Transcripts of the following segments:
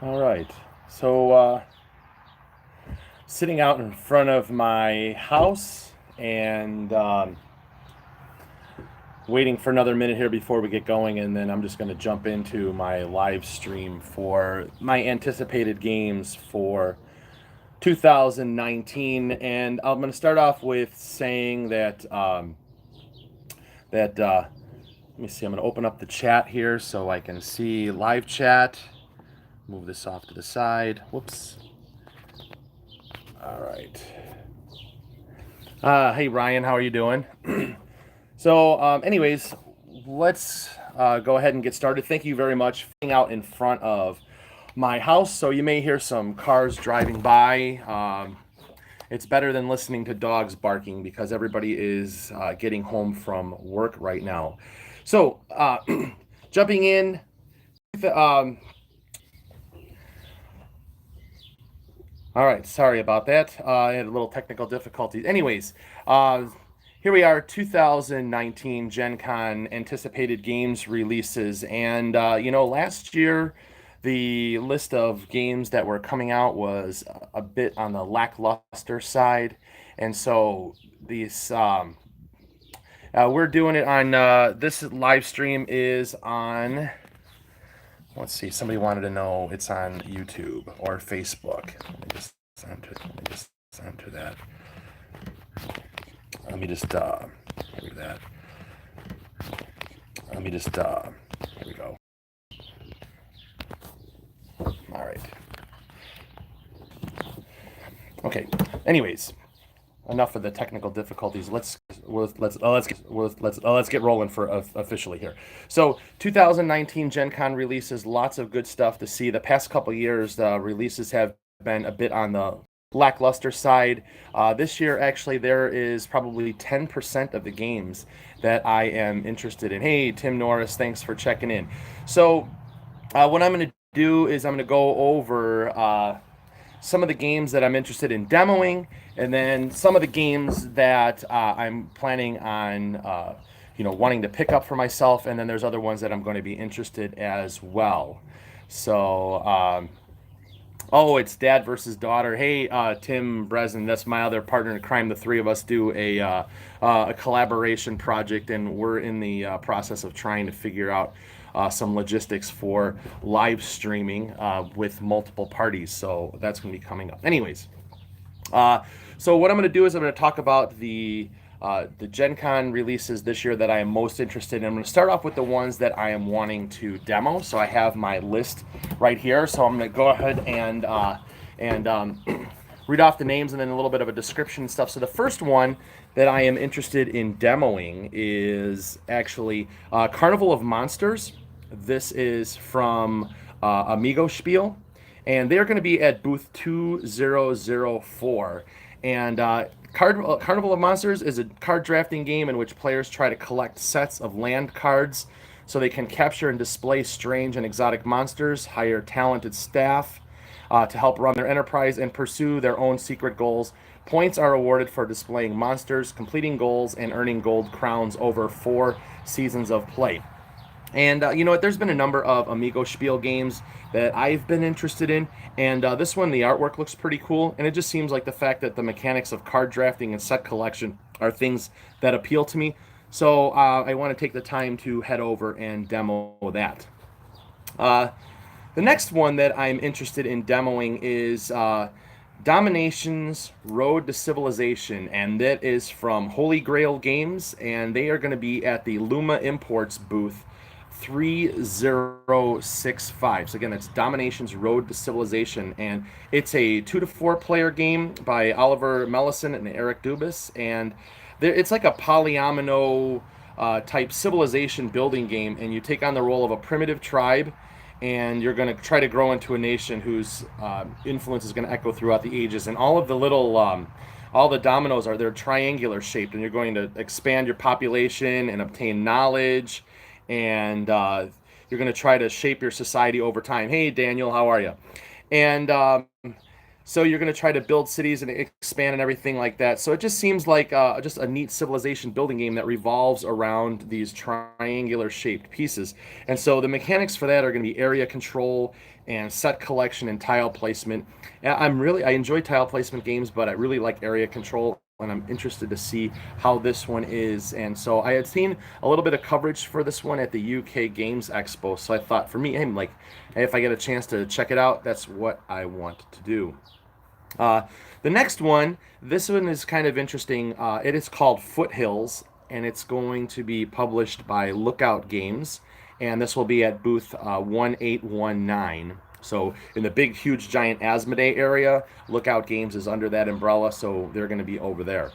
All right. So, sitting out in front of my house and waiting for another minute here before we get going, and then I'm just going to jump into my live stream for my anticipated games for 2019. And I'm going to start off with saying that let me see. I'm going to open up the chat here so I can see live chat. Move this off to the side. Whoops. All right. Hey Ryan, how are you doing? Anyways, let's go ahead and get started. Thank you very much for being out in front of my house. So you may hear some cars driving by. It's better than listening to dogs barking because everybody is getting home from work right now. So, jumping in, um, all right, sorry about that. I had a little technical difficulty. Anyways, here we are, 2019 Gen Con anticipated games releases. And, last year, the list of games that were coming out was a bit on the lackluster side. And so we're doing it on, this live stream is on, let's see, somebody wanted to know it's on YouTube or Facebook. Let me just enter that. Let me just do that. Let me just here we go. All right. Okay. Anyways, enough of the technical difficulties. Let's get rolling for officially here. So 2019 Gen Con releases, lots of good stuff to see. The past couple years, the releases have been a bit on the lackluster side. This year, actually, there is probably 10% of the games that I am interested in. Hey, Tim Norris, thanks for checking in. So what I'm going to do is I'm going to go over some of the games that I'm interested in demoing, and then some of the games that I'm planning on, wanting to pick up for myself, and then there's other ones that I'm going to be interested as well. So, oh, it's dad versus daughter. Hey, Tim Breslin, that's my other partner in crime. The three of us do a collaboration project, and we're in the process of trying to figure out some logistics for live streaming with multiple parties. So that's going to be coming up. Anyways, so what I'm going to do is I'm going to talk about the Gen Con releases this year that I am most interested in. I'm going to start off with the ones that I am wanting to demo. So I have my list right here. So I'm going to go ahead and read off the names and then a little bit of a description and stuff. So the first one that I am interested in demoing is actually Carnival of Monsters. This is from Amigo Spiel, and they're going to be at booth 2004. And Carnival of Monsters is a card drafting game in which players try to collect sets of land cards so they can capture and display strange and exotic monsters, hire talented staff to help run their enterprise, and pursue their own secret goals. Points are awarded for displaying monsters, completing goals, and earning gold crowns over 4 seasons of play. And you know what? There's been a number of Amigo Spiel games that I've been interested in, and this one, the artwork looks pretty cool, and it just seems like the fact that the mechanics of card drafting and set collection are things that appeal to me. So I want to take the time to head over and demo that. The next one that I'm interested in demoing is Domination's Road to Civilization, and that is from Holy Grail Games, and they are going to be at the Luma Imports booth 3065. So again, that's Domination's Road to Civilization, and it's a 2 to 4 player game by Oliver Mellison and Eric Dubas, and it's like a polyomino type civilization building game, and you take on the role of a primitive tribe, and you're going to try to grow into a nation whose influence is going to echo throughout the ages. And all of the little all the dominoes they're triangular shaped, and you're going to expand your population and obtain knowledge, and you're going to try to shape your society over time. Hey, Daniel, how are you? And So you're going to try to build cities and expand and everything like that. So it just seems like just a neat civilization building game that revolves around these triangular shaped pieces. And so the mechanics for that are going to be area control and set collection and tile placement. And I enjoy tile placement games, but I really like area control. And I'm interested to see how this one is. And so I had seen a little bit of coverage for this one at the UK Games Expo. So I thought for me, hey, like, if I get a chance to check it out, that's what I want to do. Uh, the next one, this one is kind of interesting. It is called Foothills, and it's going to be published by Lookout Games, and this will be at booth 1819. So in the big, huge, giant Asmodee area, Lookout Games is under that umbrella, so they're going to be over there.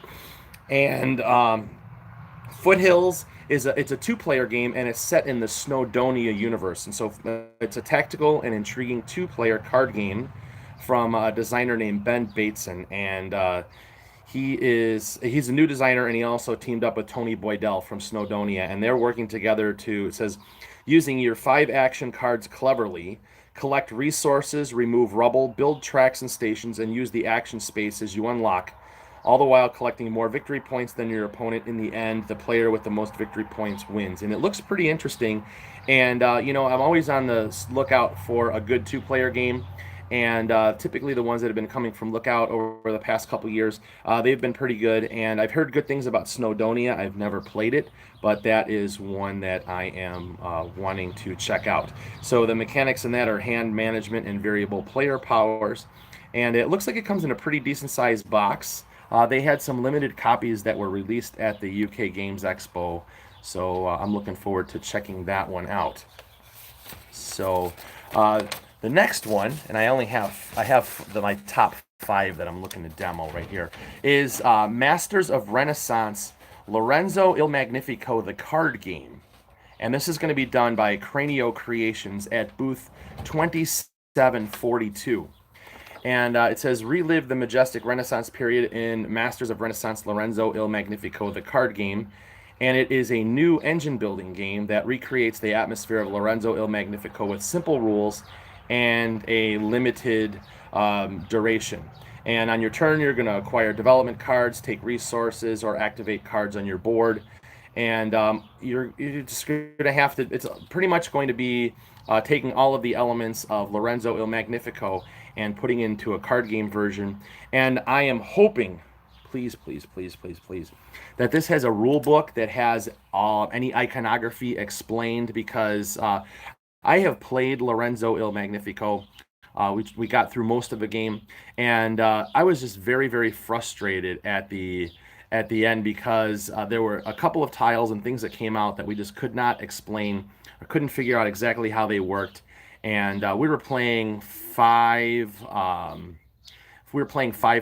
And Foothills it's a two-player game, and it's set in the Snowdonia universe, and so it's a tactical and intriguing two-player card game from a designer named Ben Bateson, and he's a new designer, and he also teamed up with Tony Boydell from Snowdonia, and they're working together to, it says, using your 5 action cards cleverly, collect resources, remove rubble, build tracks and stations, and use the action spaces you unlock, all the while collecting more victory points than your opponent. In the end, the player with the most victory points wins. And it looks pretty interesting. And, I'm always on the lookout for a good two-player game. And typically the ones that have been coming from Lookout over the past couple years, they've been pretty good. And I've heard good things about Snowdonia. I've never played it, but that is one that I am wanting to check out. So the mechanics in that are hand management and variable player powers. And it looks like it comes in a pretty decent sized box. They had some limited copies that were released at the UK Games Expo. So I'm looking forward to checking that one out. So the next one, and I have my top 5 that I'm looking to demo right here, is Masters of Renaissance Lorenzo Il Magnifico, the card game. And this is going to be done by Cranio Creations at booth 2742. And it says, relive the majestic Renaissance period in Masters of Renaissance Lorenzo Il Magnifico, the card game. And it is a new engine building game that recreates the atmosphere of Lorenzo Il Magnifico with simple rules and a limited duration. And on your turn, you're going to acquire development cards, take resources, or activate cards on your board. And you're just going to have to, it's pretty much going to be taking all of the elements of Lorenzo Il Magnifico and putting into a card game version. And I am hoping, please, that this has a rule book that has any iconography explained, because I have played Lorenzo Il Magnifico. We got through most of the game, and I was just very, very frustrated at the end, because there were a couple of tiles and things that came out that we just could not explain or couldn't figure out exactly how they worked. And we were playing 5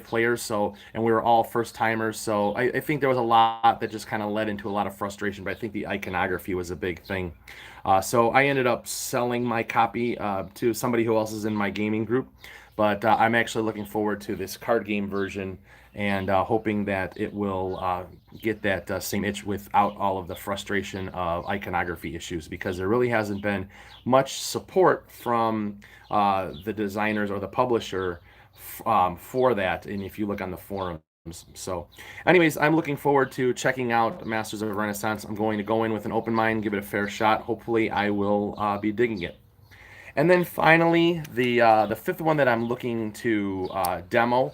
players, and we were all first timers. So I think there was a lot that just kind of led into a lot of frustration, but I think the iconography was a big thing. So I ended up selling my copy to somebody who else is in my gaming group. But I'm actually looking forward to this card game version, and hoping that it will get that same itch without all of the frustration of iconography issues, because there really hasn't been much support from the designers or the publisher for that. And if you look on the forums. So anyways, I'm looking forward to checking out Masters of Renaissance. I'm going to go in with an open mind, give it a fair shot. Hopefully I will be digging it. And then finally, the 5th one that I'm looking to demo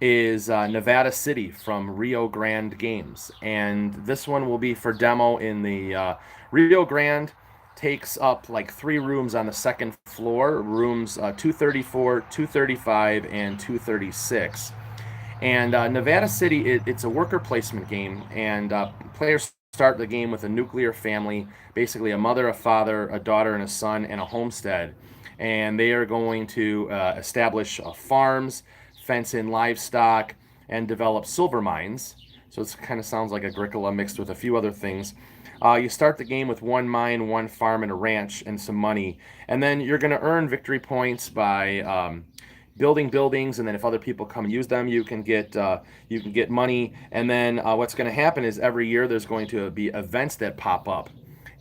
is Nevada City from Rio Grande Games. And this one will be for demo in the Rio Grande. Takes up like 3 rooms on the second floor, rooms 234, 235, and 236. And Nevada City, it's a worker placement game, and players start the game with a nuclear family, basically a mother, a father, a daughter, and a son, and a homestead. And they are going to establish farms, fence in livestock, and develop silver mines. So it kind of sounds like Agricola mixed with a few other things. You start the game with 1 mine, 1 farm, and a ranch, and some money. And then you're going to earn victory points by building buildings, and then if other people come and use them, you can get money. And then what's going to happen is every year there's going to be events that pop up.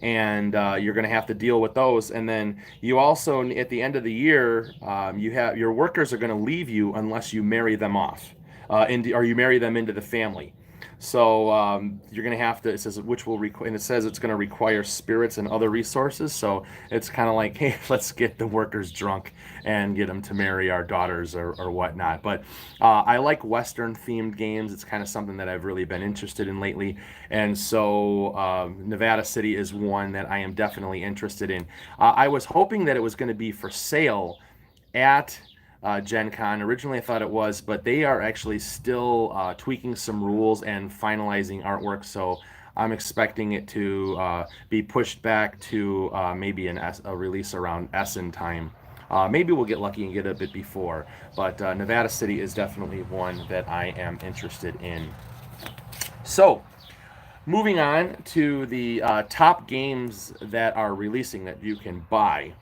and you're going to have to deal with those. And then you also, at the end of the year, you have your workers are going to leave you unless you marry them off, or you marry them into the family. So you're going to have to. It says which will require, and it says it's going to require spirits and other resources. So it's kind of like, hey, let's get the workers drunk and get them to marry our daughters or whatnot. But I like Western themed games. It's kind of something that I've really been interested in lately, and so Nevada City is one that I am definitely interested in. I was hoping that it was going to be for sale at Gen Con. Originally, I thought it was, but they are actually still tweaking some rules and finalizing artwork. So I'm expecting it to be pushed back to maybe a release around Essen time. Maybe we'll get lucky and get it a bit before. But Nevada City is definitely one that I am interested in. So, moving on to the top games that are releasing that you can buy.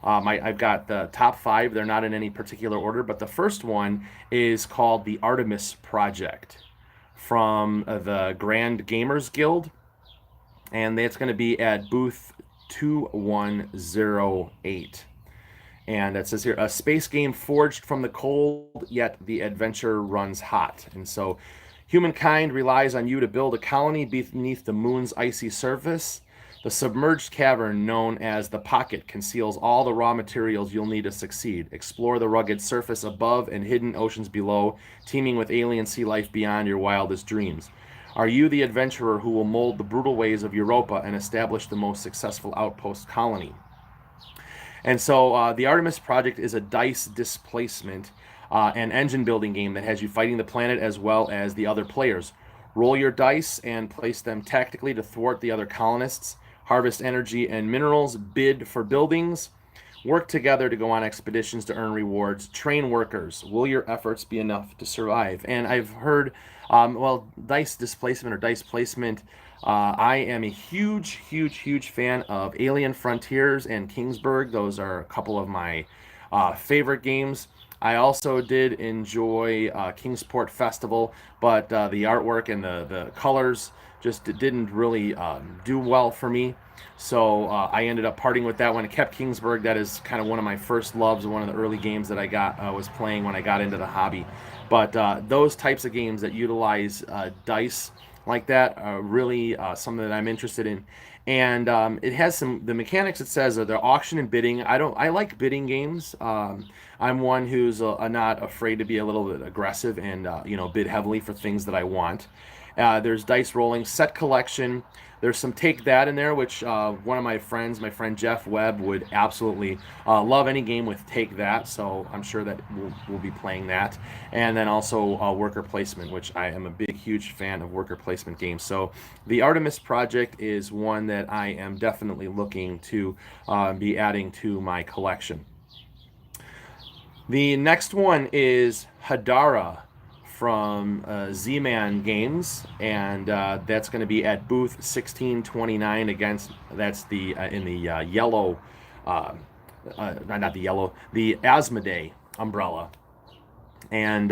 I've got the top 5. They're not in any particular order, but the first one is called the Artemis Project from the Grand Gamers Guild, and it's going to be at booth 2108. And it says here, a space game forged from the cold, yet the adventure runs hot. And so humankind relies on you to build a colony beneath the moon's icy surface. The submerged cavern known as the Pocket conceals all the raw materials you'll need to succeed. Explore the rugged surface above and hidden oceans below, teeming with alien sea life beyond your wildest dreams. Are you the adventurer who will mold the brutal ways of Europa and establish the most successful outpost colony? And so the Artemis Project is a dice displacement and engine building game that has you fighting the planet as well as the other players. Roll your dice and place them tactically to thwart the other colonists. Harvest energy and minerals, bid for buildings, work together to go on expeditions to earn rewards, train workers. Will your efforts be enough to survive? And I've heard, dice displacement or dice placement. I am a huge fan of Alien Frontiers and Kingsburg. Those are a couple of my favorite games. I also did enjoy Kingsport Festival, but the artwork and the colors just didn't really do well for me. So I ended up parting with that one. I kept Kingsburg. That is kind of one of my first loves, one of the early games that I was playing when I got into the hobby. But those types of games that utilize dice like that are really something that I'm interested in. And it has the mechanics. It says the auction and bidding. I like bidding games. I'm one who's not afraid to be a little bit aggressive and bid heavily for things that I want. There's dice rolling, set collection. There's some Take That in there, which one of my friend Jeff Webb, would absolutely love any game with Take That. So I'm sure that we'll be playing that. And then also worker placement, which I am a huge fan of worker placement games. So the Artemis Project is one that I am definitely looking to be adding to my collection. The next one is Hodari from Z-Man Games, and that's going to be at booth 1629. That's the in the yellow, not the yellow, the Asmodee umbrella. And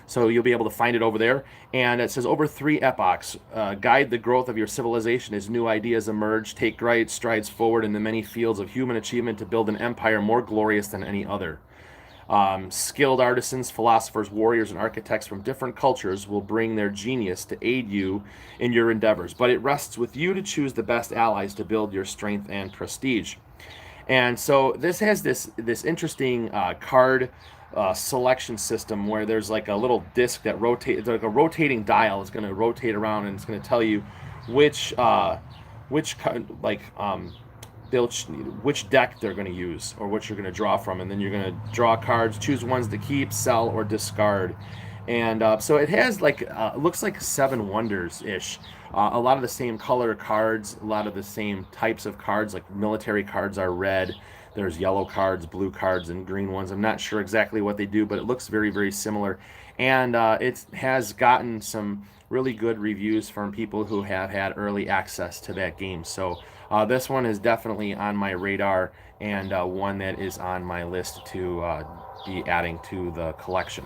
so you'll be able to find it over there. And it says, over 3 epochs, guide the growth of your civilization as new ideas emerge. Take great strides forward in the many fields of human achievement to build an empire more glorious than any other. Skilled artisans, philosophers, warriors, and architects from different cultures will bring their genius to aid you in your endeavors. But it rests with you to choose the best allies to build your strength and prestige. And so this has this interesting card selection system where there's like a little disc that rotates, like a rotating dial is going to rotate around, and it's going to tell you which deck they're going to use or what you're going to draw from, and then you're going to draw cards, choose ones to keep, sell, or discard. And so it has looks like 7 Wonders ish. A lot of the same color cards, a lot of the same types of cards. Like military cards are red. There's yellow cards, blue cards, and green ones. I'm not sure exactly what they do, but it looks very similar. And it has gotten some really good reviews from people who have had early access to that game. So this one is definitely on my radar, and one that is on my list to be adding to the collection.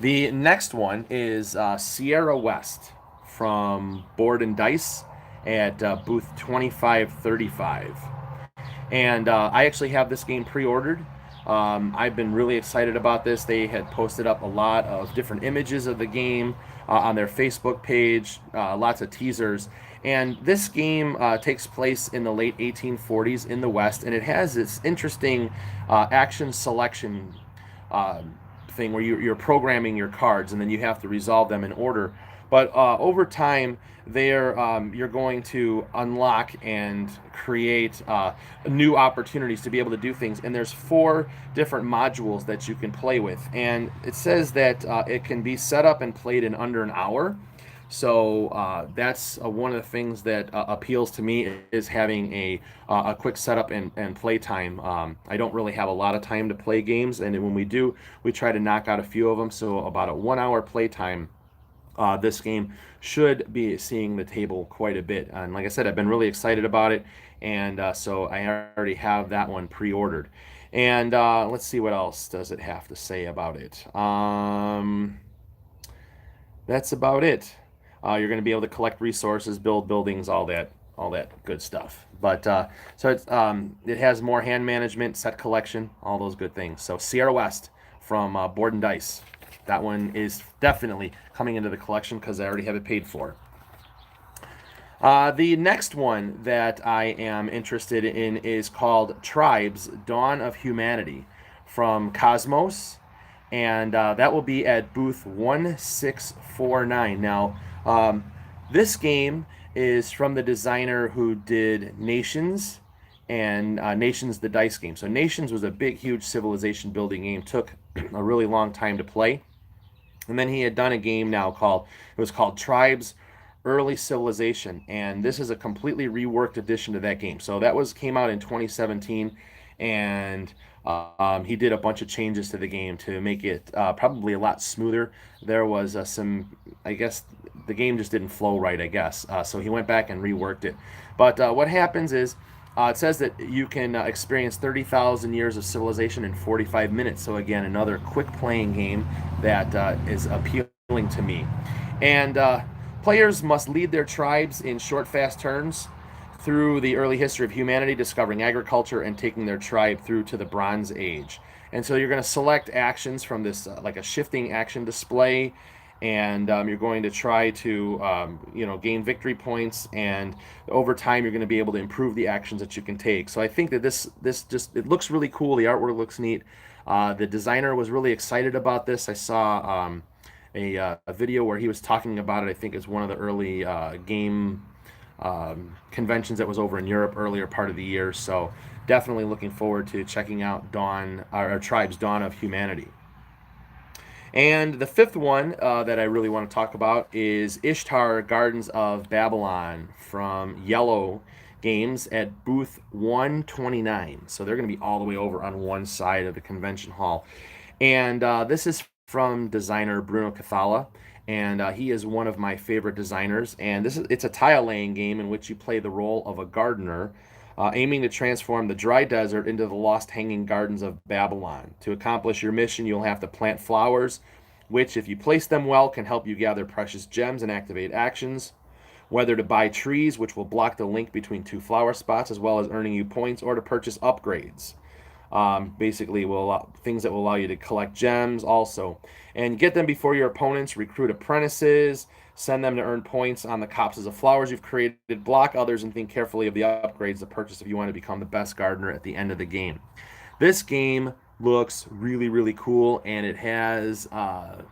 The next one is Sierra West from Board and Dice, at booth 2535. And I actually have this game pre-ordered. I've been really excited about this. They had posted up a lot of different images of the game on their Facebook page, lots of teasers. And this game takes place in the late 1840s in the West, and it has this interesting action selection uh, thing where you're programming your cards, and then you have to resolve them in order. But over time, you're going to unlock and create new opportunities to be able to do things. And there's 4 different modules that you can play with, and it says that it can be set up and played in under an hour. So that's one of the things that appeals to me is having a quick setup and play time. I don't really have a lot of time to play games, and when we do, we try to knock out a few of them. So about a 1 hour play time. This game should be seeing the table quite a bit. And like I said, I've been really excited about it. And so I already have that one pre-ordered. And let's see what else does it have to say about it. That's about it. You're going to be able to collect resources, build buildings, all that good stuff. But so it has more hand management, set collection, all those good things. So Sierra West from Board and Dice. That one is definitely coming into the collection because I already have it paid for. The next one that I am interested in is called Tribes: Dawn of Humanity from Cosmos, and that will be at booth 1649. Now, this game is from the designer who did Nations and Nations the dice game. So Nations was a big, huge civilization building game. Took a really long time to play. And then he had done a game it was called Tribes Early Civilization, and this is a completely reworked edition to that game. So that came out in 2017, and he did a bunch of changes to the game to make it probably a lot smoother. There was I guess the game just didn't flow right, I guess. So he went back and reworked it. But what happens is it says that you can experience 30,000 years of civilization in 45 minutes. So again, another quick playing game that is appealing to me. And players must lead their tribes in short, fast turns through the early history of humanity, discovering agriculture and taking their tribe through to the Bronze Age. And so you're going to select actions from this, like a shifting action display, and you're going to try to gain victory points, and over time you're going to be able to improve the actions that you can take. So I think that this just, it looks really cool. The artwork looks neat. The designer was really excited about this. I saw a video where he was talking about it. I think it's one of the early game conventions that was over in Europe earlier part of the year. So definitely looking forward to checking out Tribes: Dawn of Humanity. And the 5th one that I really want to talk about is Ishtar Gardens of Babylon from Yellow Games at booth 129. So they're going to be all the way over on one side of the convention hall. And this is from designer Bruno Cathala, and he is one of my favorite designers. And it's a tile laying game in which you play the role of a gardener, aiming to transform the dry desert into the lost hanging gardens of Babylon. To accomplish your mission, you'll have to plant flowers, which, if you place them well, can help you gather precious gems and activate actions. Whether to buy trees, which will block the link between 2 flower spots, as well as earning you points, or to purchase upgrades. Basically, things that will allow you to collect gems also. And get them before your opponents, recruit apprentices, send them to earn points on the copses of flowers you've created, block others, and think carefully of the upgrades to purchase if you want to become the best gardener at the end of the game. This game looks really, really cool, and it has a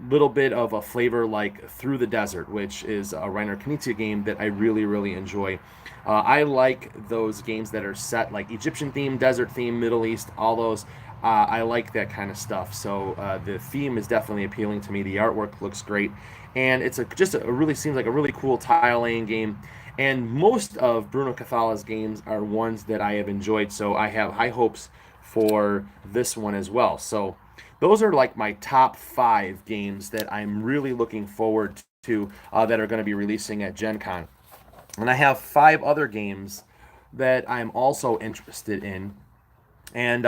little bit of a flavor like Through the Desert, which is a Reiner Knizia game that I really, really enjoy. I like those games that are set like Egyptian theme, desert theme, Middle East, all those. I like that kind of stuff. So the theme is definitely appealing to me. The artwork looks great, and it's really seems like a really cool tile laying game. And most of Bruno Cathala's games are ones that I have enjoyed, so I have high hopes for this one as well. So those are like my top 5 games that I'm really looking forward to that are going to be releasing at Gen Con. And I have 5 other games that I'm also interested in. And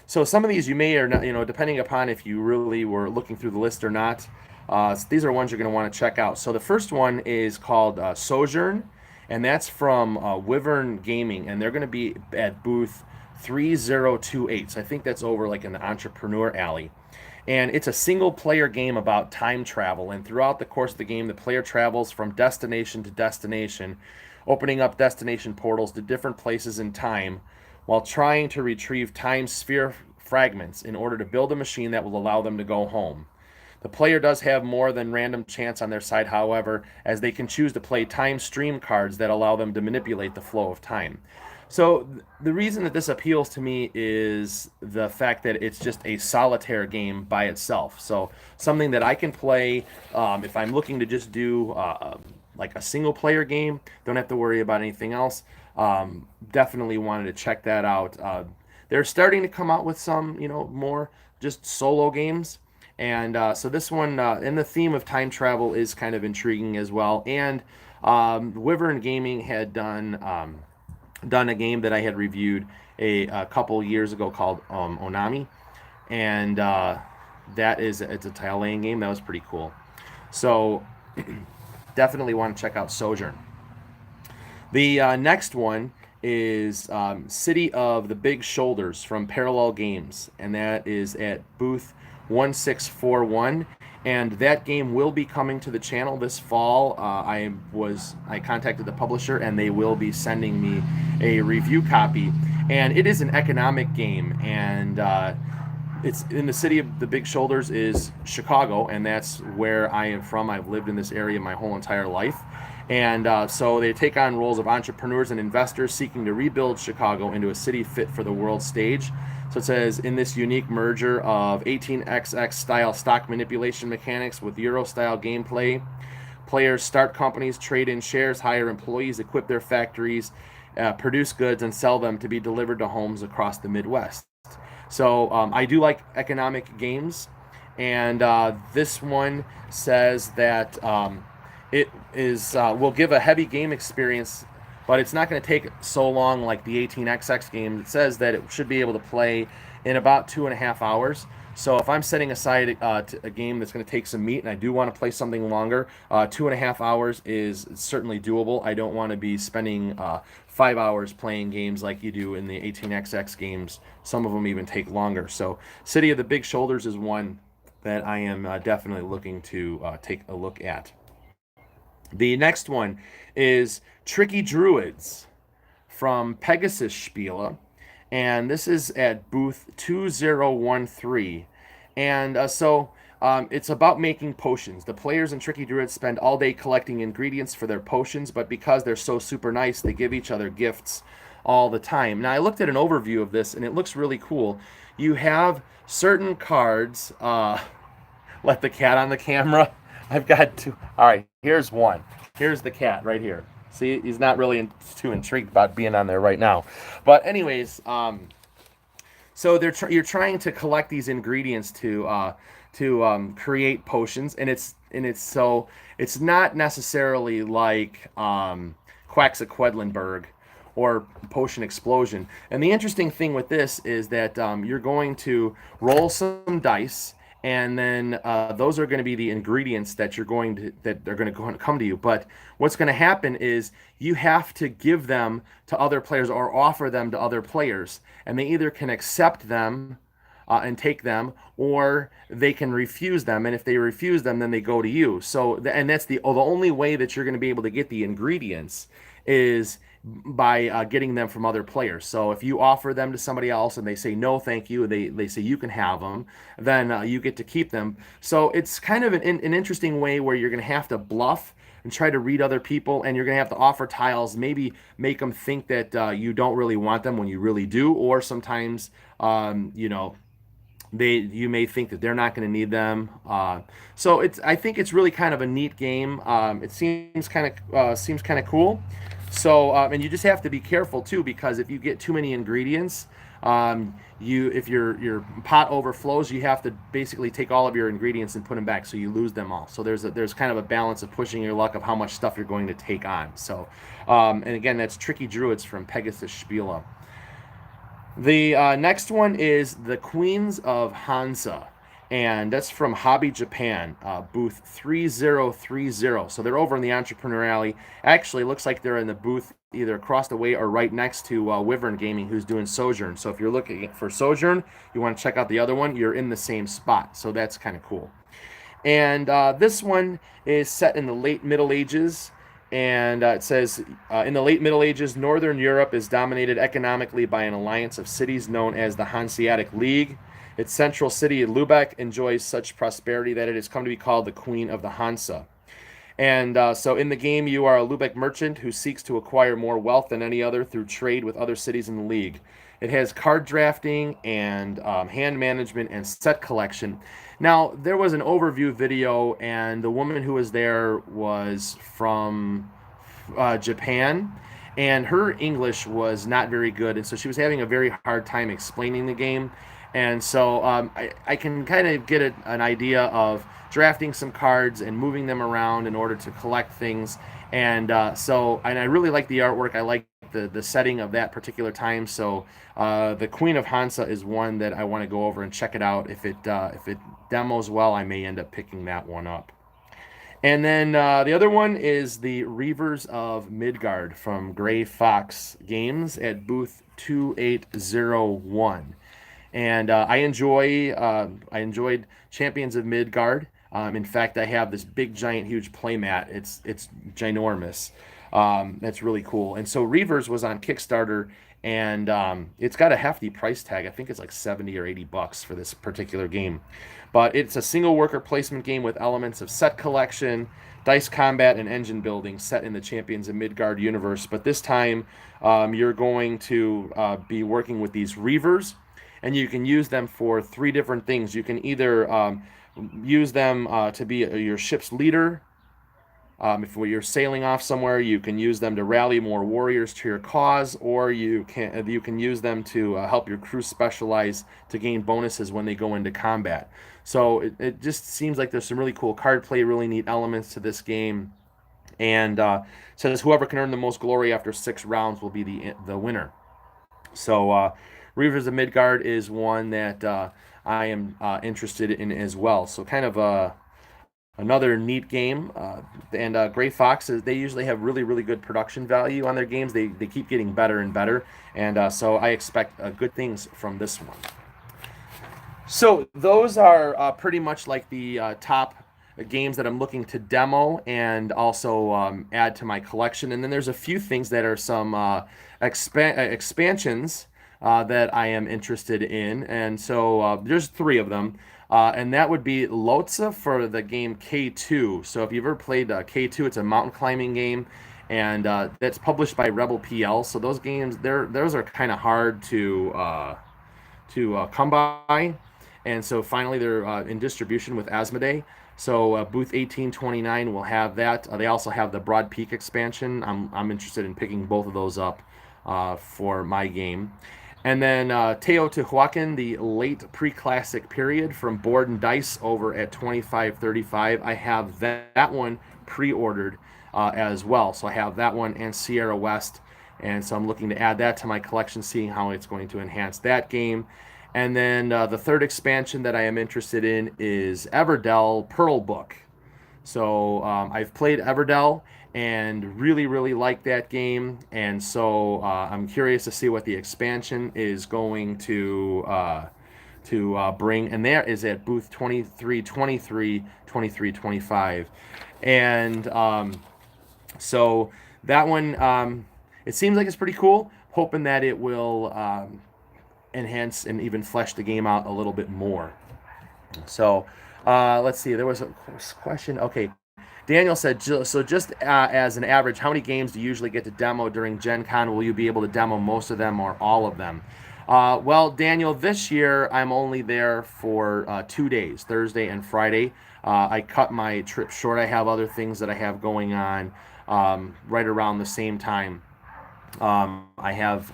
so some of these you may or not, depending upon if you really were looking through the list or not, these are ones you're going to want to check out. So the first one is called Sojourn, and that's from Wyvern Gaming, and they're going to be at booth 3028. So I think that's over like in the Entrepreneur Alley. And it's a single player game about time travel. And throughout the course of the game, the player travels from destination to destination, opening up destination portals to different places in time while trying to retrieve time sphere fragments in order to build a machine that will allow them to go home. The player does have more than random chance on their side, however, as they can choose to play time stream cards that allow them to manipulate the flow of time. So the reason that this appeals to me is the fact that it's just a solitaire game by itself. So something that I can play if I'm looking to just do like a single player game, don't have to worry about anything else. Definitely wanted to check that out. They're starting to come out with some, more just solo games. And so this one, in the theme of time travel, is kind of intriguing as well. And Wyvern Gaming had done a game that I had reviewed a couple years ago called Onami, and it's a tile laying game that was pretty cool. So definitely want to check out Sojourn. The next one is City of the Big Shoulders from Parallel Games, and that is at booth 1641. And that game will be coming to the channel this fall. I contacted the publisher, and they will be sending me a review copy. And it is an economic game, and it's in the City of the Big Shoulders is Chicago, and that's where I am from. I've lived in this area my whole entire life. And so they take on roles of entrepreneurs and investors seeking to rebuild Chicago into a city fit for the world stage. So it says, in this unique merger of 18xx style stock manipulation mechanics with Euro style gameplay, players start companies, trade in shares, hire employees, equip their factories, produce goods, and sell them to be delivered to homes across the Midwest. So I do like economic games, and this one says that it is will give a heavy game experience, but it's not going to take so long like the 18xx game. It says that it should be able to play in about 2.5 hours. So if I'm setting aside a game that's going to take some meat and I do want to play something longer, 2.5 hours is certainly doable. I don't want to be spending 5 hours playing games like you do in the 18xx games. Some of them even take longer. So City of the Big Shoulders is one that I am definitely looking to take a look at. The next one is Tricky Druids from Pegasus Spiele, and this is at booth 2013. And so it's about making potions. The players in Tricky Druids spend all day collecting ingredients for their potions, but because they're so super nice, they give each other gifts all the time. Now, I looked at an overview of this, and it looks really cool. You have certain cards. Let the cat on the camera. I've got two. All right, here's one. Here's the cat right here. See, he's not really too intrigued about being on there right now. But anyways, so you're trying to collect these ingredients to create potions, and it's not necessarily like Quaxaquedlinburg or Potion Explosion. And the interesting thing with this is that you're going to roll some dice, and then those are going to be the ingredients that they're going to come to you. But what's going to happen is you have to give them to other players or offer them to other players, and they either can accept them and take them, or they can refuse them. And if they refuse them, then they go to you. So and that's the only way that you're going to be able to get the ingredients is by getting them from other players. So if you offer them to somebody else and they say no thank you, they say you can have them, then you get to keep them. So it's kind of an interesting way where you're going to have to bluff and try to read other people, and you're going to have to offer tiles, maybe make them think that you don't really want them when you really do, or sometimes you may think that they're not going to need them. So I think it's really kind of a neat game. It seems kind of cool. So and you just have to be careful too, because if you get too many ingredients, if your pot overflows, you have to basically take all of your ingredients and put them back, so you lose them all. So there's kind of a balance of pushing your luck of how much stuff you're going to take on. So and again, that's Tricky Druids from Pegasus Spiele. The next one is the Queens of Hansa, and that's from Hobby Japan, booth 3030. So they're over in the Entrepreneur Alley. Actually, it looks like they're in the booth either across the way or right next to Wyvern Gaming, who's doing Sojourn. So if you're looking for Sojourn, you want to check out the other one, you're in the same spot. So that's kind of cool. And this one is set in the late Middle Ages. And it says, in the late Middle Ages, Northern Europe is dominated economically by an alliance of cities known as the Hanseatic League. Its central city, Lubeck, enjoys such prosperity that it has come to be called the Queen of the Hansa. And so in the game, you are a Lubeck merchant who seeks to acquire more wealth than any other through trade with other cities in the league. It has card drafting and hand management and set collection. Now, there was an overview video, and the woman who was there was from Japan, and her English was not very good, and so she was having a very hard time explaining the game. And so I can kind of get an idea of drafting some cards and moving them around in order to collect things. And and I really like the artwork. I like the setting of that particular time. So the Queen of Hansa is one that I want to go over and check it out. If it demos well, I may end up picking that one up. And then the other one is the Reavers of Midgard from Gray Fox Games at booth 2801. And I enjoyed Champions of Midgard. In fact, I have this big, giant, huge playmat. It's ginormous. That's really cool. And so Reavers was on Kickstarter, and it's got a hefty price tag. I think it's like 70 or 80 bucks for this particular game. But it's a single worker placement game with elements of set collection, dice combat, and engine building set in the Champions of Midgard universe. But this time, you're going to be working with these Reavers, and you can use them for three different things. You can either use them to be your ship's leader. If you're sailing off somewhere, you can use them to rally more warriors to your cause, or you can use them to help your crew specialize to gain bonuses when they go into combat. So it just seems like there's some really cool card play, really neat elements to this game. And says whoever can earn the most glory after 6 rounds will be the winner. So Reavers of Midgard is one that I am interested in as well. So kind of another neat game. And Gray Foxes, they usually have really, really good production value on their games. They keep getting better and better. And so I expect good things from this one. So those are pretty much like the top games that I'm looking to demo and also add to my collection. And then there's a few things that are some expansions that I am interested in. And so there's 3 of them. And that would be Lotsa for the game K2. So if you've ever played K2, it's a mountain climbing game, and that's published by Rebel PL. So those games, those are kind of hard to come by. And so finally they're in distribution with Asmodee. So booth 1829 will have that. They also have the Broad Peak expansion. I'm interested in picking both of those up for my game. And then Teotihuacan, the late pre-classic period from Board and Dice over at 2535. I have that one pre-ordered as well. So I have that one and Sierra West. And so I'm looking to add that to my collection, seeing how it's going to enhance that game. And then the third expansion that I am interested in is Everdell Pearl Book. So I've played Everdell and really, really like that game. And so I'm curious to see what the expansion is going to bring. And that is at booth 2323, 2325. And so that one, it seems like it's pretty cool. Hoping that it will enhance and even flesh the game out a little bit more. So let's see. There was a question. Okay. Daniel said, so just as an average, how many games do you usually get to demo during Gen Con? Will you be able to demo most of them or all of them? Well, Daniel, this year I'm only there for 2 days, Thursday and Friday. I cut my trip short. I have other things that I have going on right around the same time. I have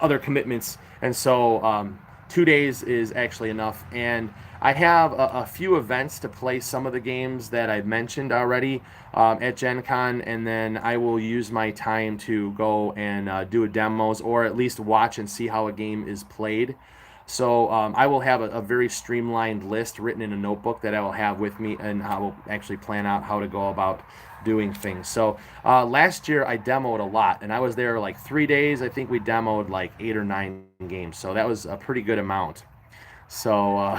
other commitments, and so 2 days is actually enough. And I have a few events to play some of the games that I've mentioned already at Gen Con, and then I will use my time to go and do demos or at least watch and see how a game is played. So I will have a very streamlined list written in a notebook that I will have with me, and I will actually plan out how to go about doing things. So last year I demoed a lot, and I was there like 3 days. I think we demoed like 8 or 9 games, so that was a pretty good amount. So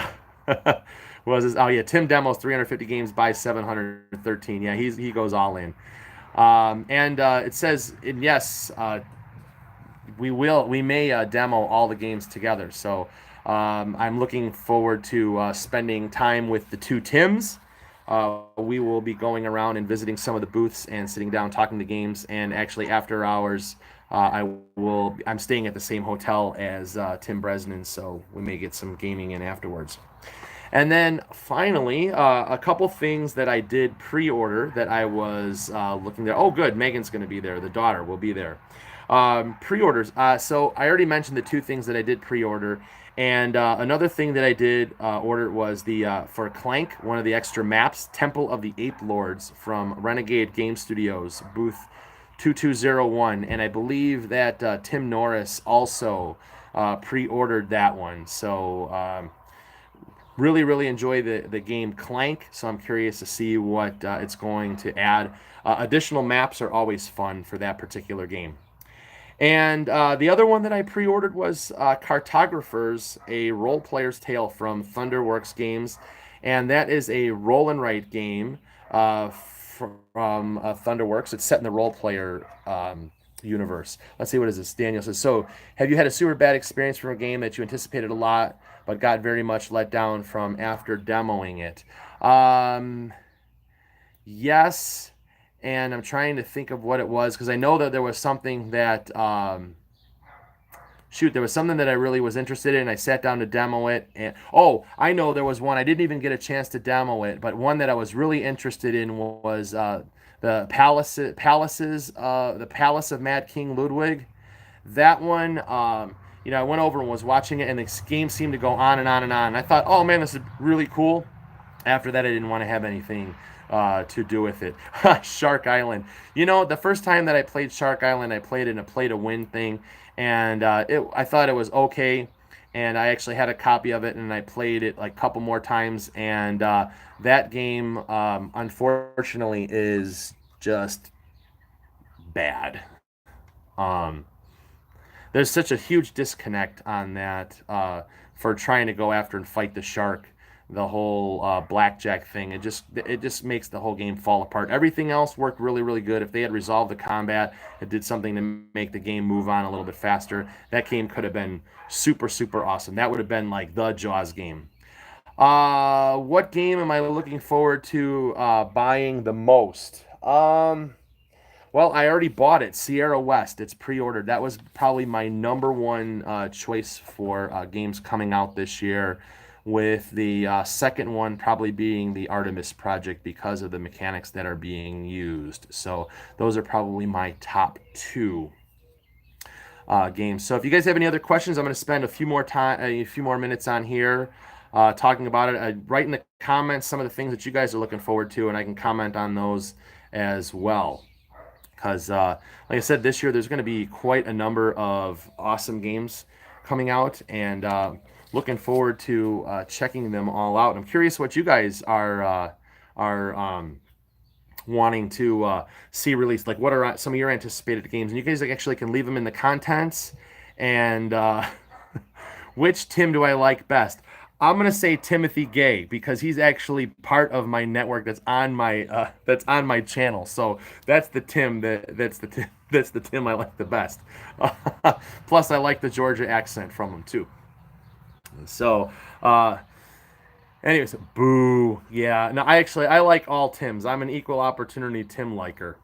was this, oh yeah, Tim demos 350 games by 713. Yeah, he goes all in. And it says, and yes, we may demo all the games together. So I'm looking forward to spending time with the two Tims. We will be going around and visiting some of the booths and sitting down talking to games. And actually, after hours, I'm staying at the same hotel as Tim Bresnan, so we may get some gaming in afterwards. And then finally, a couple things that I did pre-order that I was looking there. Oh, good, Megan's going to be there. The daughter will be there. Pre-orders. So I already mentioned the two things that I did pre-order, and another thing that I did order was the for Clank, one of the extra maps, Temple of the Ape Lords from Renegade Game Studios, booth 2201, and I believe that Tim Norris also pre-ordered that one. So really enjoy the game Clank, so I'm curious to see what it's going to add. Additional maps are always fun for that particular game. And the other one that I pre-ordered was Cartographers, a role player's tale from Thunderworks Games, and that is a roll and write game from Thunderworks. It's set in the role player universe. Let's see, what is this? Daniel says, so have you had a super bad experience from a game that you anticipated a lot but got very much let down from after demoing it? Yes, and I'm trying to think of what it was because I know that there was something that there was something that I really was interested in. I sat down to demo it, and oh, I know there was one I didn't even get a chance to demo it, but one that I was really interested in was the the Palace of Mad King Ludwig. That one, I went over and was watching it, and the game seemed to go on and on and on. And I thought, oh man, this is really cool. After that, I didn't want to have anything to do with it. Shark Island. The first time that I played Shark Island, I played it in a play to win thing, and I thought it was okay. And I actually had a copy of it, and I played it like a couple more times. And that game, unfortunately, is just bad. Um, there's such a huge disconnect on that for trying to go after and fight the shark. The whole blackjack thing, it just makes the whole game fall apart. Everything else worked really good. If they had resolved the combat, it did something to make the game move on a little bit faster. That game could have been super awesome. That would have been like the Jaws game. What game am I looking forward to buying the most? Well, I already bought it. Sierra West. It's pre-ordered. That was probably my number one choice for games coming out this year, with the second one probably being the Artemis Project because of the mechanics that are being used. So those are probably my top two games. So if you guys have any other questions, I'm going to spend a few more minutes on here talking about it. Write in the comments some of the things that you guys are looking forward to, and I can comment on those as well. Because, like I said, this year there's going to be quite a number of awesome games coming out, and looking forward to checking them all out. I'm curious what you guys are wanting to see released. Like, what are some of your anticipated games? And you guys actually can leave them in the contents. And which Tim do I like best? I'm gonna say Timothy Gay because he's actually part of my network that's on my channel. So that's the Tim that's the Tim I like the best. Plus, I like the Georgia accent from him too. So, anyways, boo. Yeah. No, I like all Tims. I'm an equal opportunity Tim liker.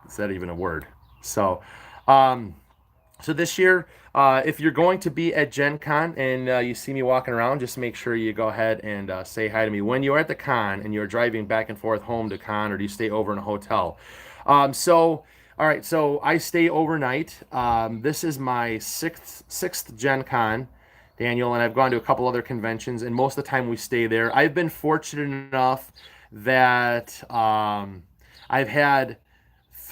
Is that even a word? So, so this year, if you're going to be at Gen Con and you see me walking around, just make sure you go ahead and say hi to me. When you're at the con and you're driving back and forth home to con, or do you stay over in a hotel? All right, so I stay overnight. This is my sixth Gen Con, Daniel, and I've gone to a couple other conventions, and most of the time we stay there. I've been fortunate enough that I've had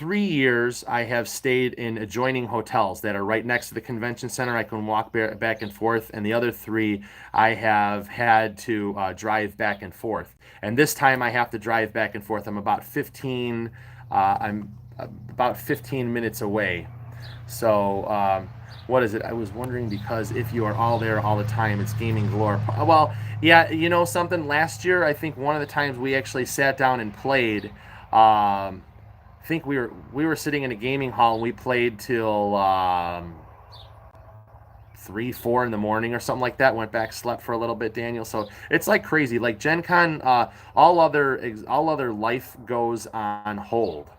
3 years, I have stayed in adjoining hotels that are right next to the convention center. I can walk back and forth, and the other 3, I have had to drive back and forth. And this time, I have to drive back and forth. I'm about 15 minutes away. So, what is it? I was wondering because if you are all there all the time, it's gaming galore. Well, yeah, you know something. Last year, I think one of the times we actually sat down and played. I think we were sitting in a gaming hall and we played till 3, 4 in the morning or something like that. Went back, slept for a little bit, Daniel. So it's like crazy. Like Gen Con, all other life goes on hold.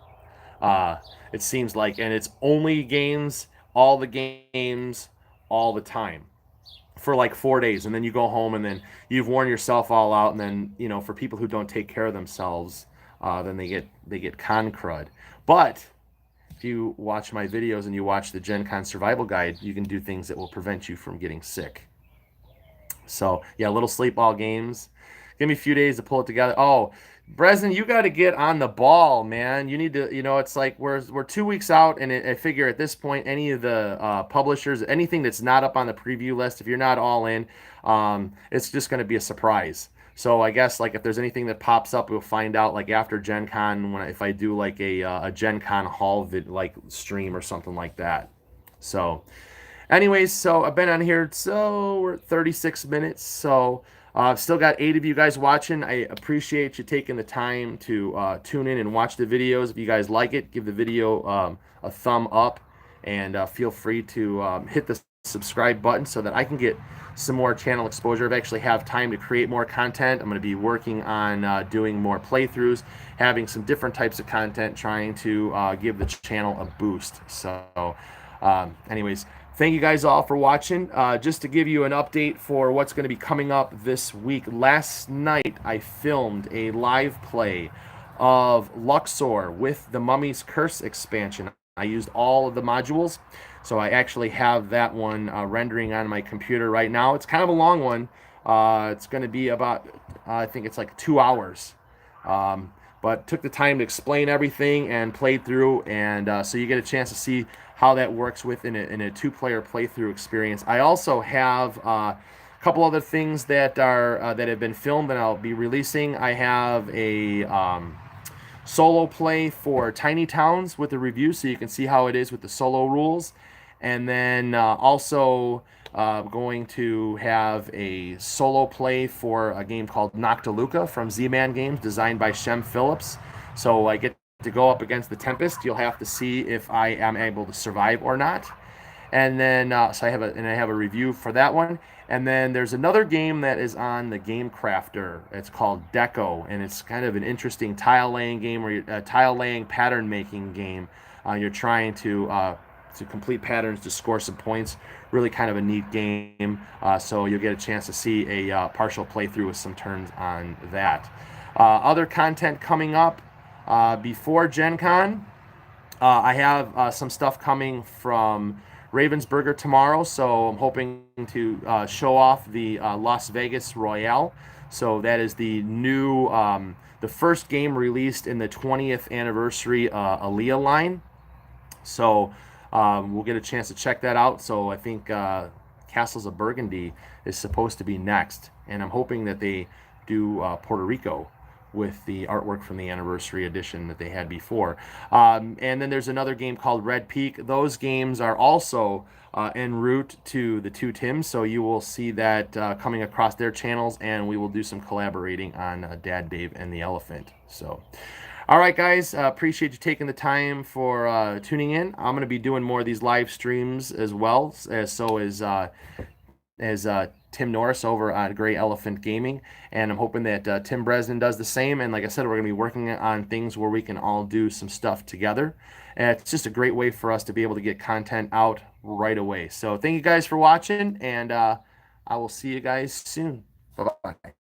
Uh, it seems like, and it's only games, all the games, all the time for like 4 days, and then you go home, and then you've worn yourself all out, and then for people who don't take care of themselves, then they get con crud. But if you watch my videos and you watch the Gen Con survival guide, you can do things that will prevent you from getting sick. So yeah, little sleep all games. Give me a few days to pull it together. Oh, Bresnan, you got to get on the ball, man. You need to, it's like we're 2 weeks out, and I figure at this point, any of the publishers, anything that's not up on the preview list, if you're not all in, it's just going to be a surprise. So I guess like if there's anything that pops up, we'll find out like after Gen Con if I do like a Gen Con haul like stream or something like that. So. Anyways, so I've been on here, so we're at 36 minutes. So I've still got 8 of you guys watching. I appreciate you taking the time to tune in and watch the videos. If you guys like it, give the video a thumb up, and feel free to hit the subscribe button so that I can get some more channel exposure. I've actually have time to create more content. I'm going to be working on doing more playthroughs, having some different types of content, trying to give the channel a boost. So anyways, thank you guys all for watching. Just to give you an update for what's going to be coming up this week. Last night, I filmed a live play of Luxor with the Mummy's Curse expansion. I used all of the modules, so I actually have that one rendering on my computer right now. It's kind of a long one. It's going to be about, I think it's like 2 hours. But took the time to explain everything and played through, and so you get a chance to see how that works in a 2-player playthrough experience. I also have a couple other things that have been filmed and I'll be releasing. I have a solo play for Tiny Towns with a review, so you can see how it is with the solo rules, and then also going to have a solo play for a game called Noctiluca from Z-Man Games, designed by Shem Phillips. So I get to go up against the Tempest. You'll have to see if I am able to survive or not. And then so I have a review for that one. And then there's another game that is on the Game Crafter. It's called Deco, and it's kind of an interesting tile laying game, or tile laying pattern making game. You're trying to complete patterns to score some points. Really kind of a neat game. So you'll get a chance to see a partial playthrough with some turns on that. Other content coming up before Gen Con. I have some stuff coming from Ravensburger tomorrow, so I'm hoping to show off the Las Vegas Royale. So that is the new, the first game released in the 20th anniversary Aaliyah line. So we'll get a chance to check that out. So I think Castles of Burgundy is supposed to be next, and I'm hoping that they do Puerto Rico with the artwork from the anniversary edition that they had before. And then there's another game called Red Peak. Those games are also en route to the Two Tims, so you will see that coming across their channels, and we will do some collaborating on Dad, Dave, and the Elephant. So, all right, guys, appreciate you taking the time for tuning in. I'm going to be doing more of these live streams as well, as Tim Norris over at Gray Elephant Gaming, and I'm hoping that Tim Bresnan does the same. And like I said, we're going to be working on things where we can all do some stuff together, and it's just a great way for us to be able to get content out right away. So thank you guys for watching, and I will see you guys soon. Bye-bye.